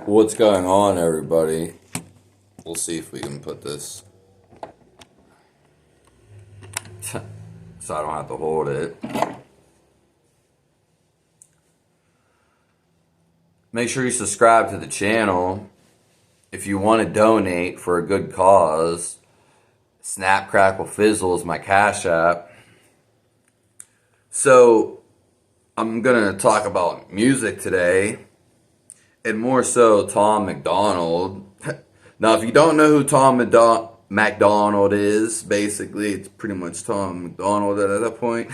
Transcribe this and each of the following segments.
What's going on, everybody? We'll see if we can put this so I don't have to hold it. Make sure you subscribe to the channel. If you want to donate for a good cause, Snap Crackle Fizzle is my Cash App. So, I'm going to talk about music today, and more so Tom MacDonald. Now, if you don't know who Tom MacDonald is, basically, it's pretty much Tom MacDonald at that point.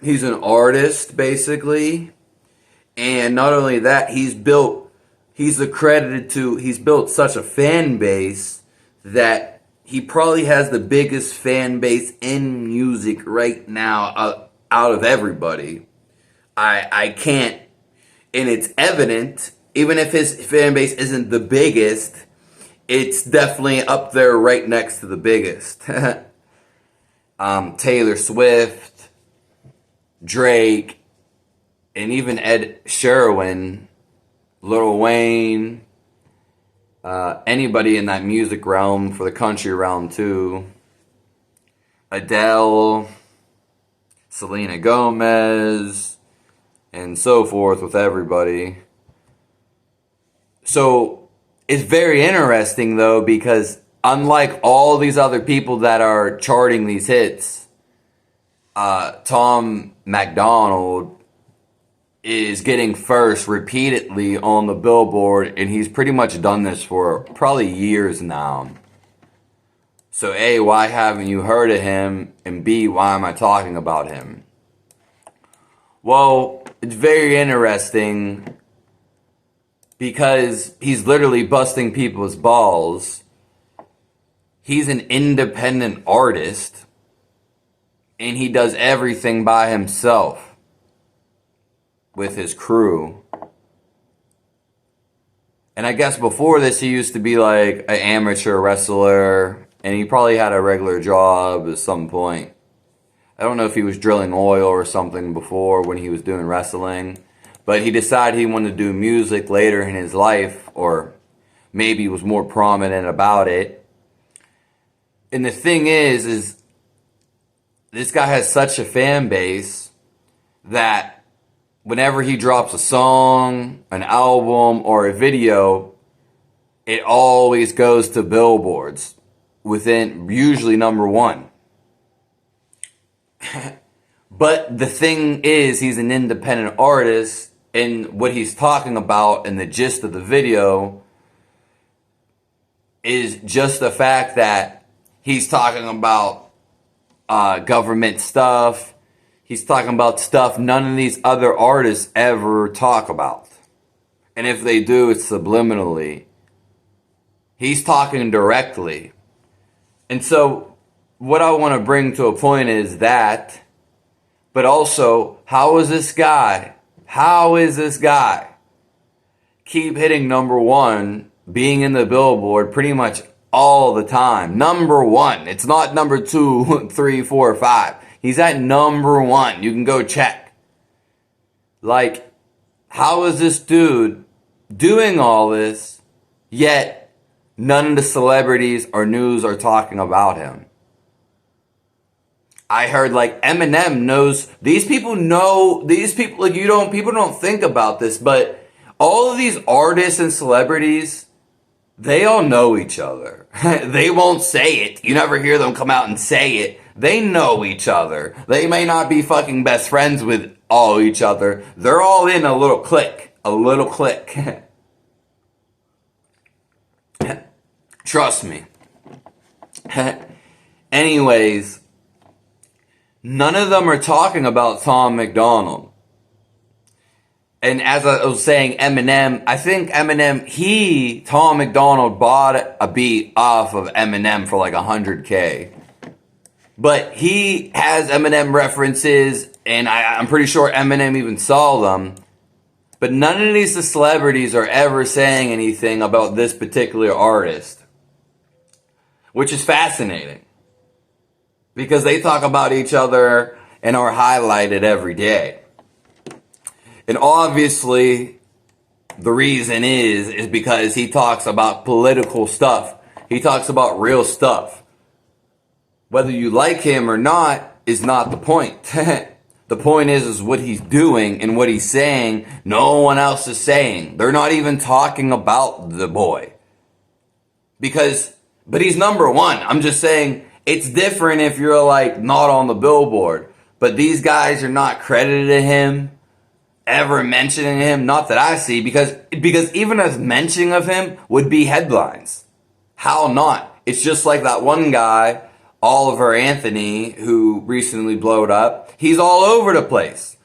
He's an artist, basically. And not only that, he's built such a fan base that he probably has the biggest fan base in music right now out of everybody. I can't, and it's evident, even if his fan base isn't the biggest, it's definitely up there right next to the biggest. Taylor Swift, Drake, and even Ed Sheeran, Lil Wayne, anybody in that music realm, for the country realm too. Adele, Selena Gomez, and so forth with everybody. So it's very interesting though, because unlike all these other people that are charting these hits, Tom MacDonald is getting first repeatedly on the Billboard, and he's pretty much done this for probably years now. So A, why haven't you heard of him? And B, why am I talking about him? Well, it's very interesting because he's literally busting people's balls. He's an independent artist, and he does everything by himself with his crew. And I guess before this, he used to be like an amateur wrestler, and he probably had a regular job at some point. I don't know if he was drilling oil or something before when he was doing wrestling, but he decided he wanted to do music later in his life, or maybe was more prominent about it. And the thing is this guy has such a fan base that whenever he drops a song, an album, or a video, it always goes to billboards within usually number one. But the thing is, he's an independent artist, and what he's talking about in the gist of the video is just the fact that he's talking about government stuff. He's talking about stuff none of these other artists ever talk about. And if they do, it's subliminally. He's talking directly. And so what I want to bring to a point is that, but also, how is this guy keep hitting number one, being in the Billboard pretty much all the time? Number one. It's not number 2, 3, 4, 5. He's at number one. You can go check. Like, how is this dude doing all this, yet none of the celebrities or news are talking about him? I heard like Eminem knows, people like people don't think about this, but all of these artists and celebrities, they all know each other. They won't say it. You never hear them come out and say it. They know each other. They may not be fucking best friends with all each other. They're all in a little clique. Trust me. Anyways, none of them are talking about Tom MacDonald. And as I was saying, Eminem, I think Tom MacDonald bought a beat off of Eminem for like $100K. But he has Eminem references, and I'm pretty sure Eminem even saw them. But none of these celebrities are ever saying anything about this particular artist, which is fascinating, because they talk about each other and are highlighted every day. And obviously, The reason is because he talks about political stuff. He talks about real stuff. Whether you like him or not is not the point. The point is what he's doing and what he's saying, no one else is saying. They're not even talking about the boy. But he's number one. I'm just saying, it's different if you're like not on the billboard. But these guys are not crediting him, ever mentioning him. Not that I see, because even a mention of him would be headlines. How not? It's just like that one guy, Oliver Anthony, who recently blowed up. He's all over the place.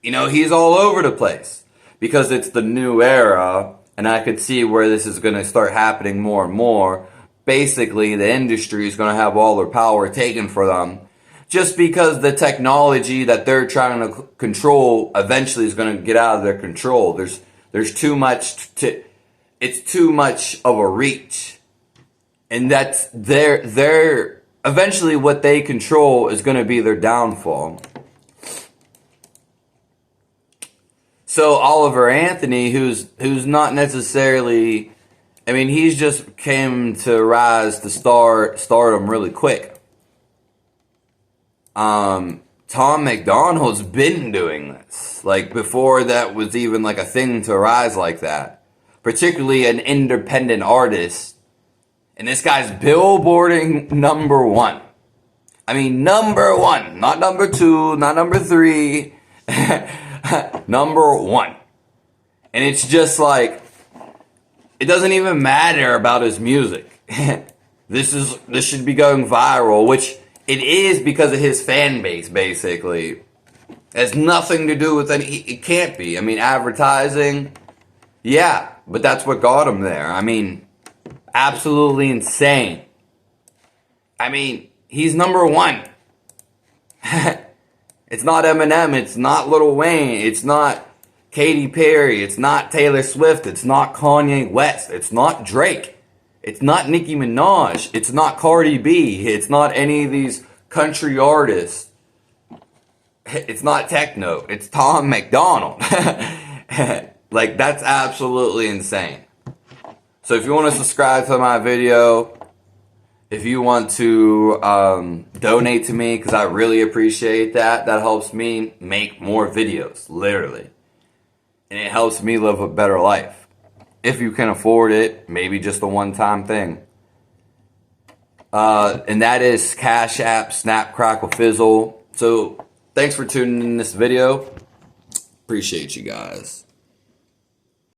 You know, he's all over the place because it's the new era, and I could see where this is going to start happening more and more. Basically, the industry is going to have all their power taken for them just because the technology that they're trying to control eventually is going to get out of their control. There's too much it's too much of a reach. And that's their eventually what they control is going to be their downfall. So Oliver Anthony, who's not necessarily, I mean, he's just came to rise to stardom really quick. Tom MacDonald's been doing this, like before that was even like a thing to rise like that. Particularly an independent artist. And this guy's billboarding number one. I mean, number one. Not number two, not number three. Number one. And it's just like, it doesn't even matter about his music. This should be going viral, which it is because of his fan base, basically. It has nothing to do with it can't be. I mean, advertising, yeah, but that's what got him there. I mean, absolutely insane. I mean, he's number one. It's not Eminem, it's not Lil Wayne, it's not Katy Perry, it's not Taylor Swift, it's not Kanye West, it's not Drake, it's not Nicki Minaj, it's not Cardi B, it's not any of these country artists, it's not techno, it's Tom MacDonald. Like, that's absolutely insane. So if you want to subscribe to my video, if you want to donate to me, because I really appreciate that. That helps me make more videos, literally. And it helps me live a better life. If you can afford it, maybe just a one-time thing. And that is Cash App, Snap, Crackle, Fizzle. So thanks for tuning in this video. Appreciate you guys.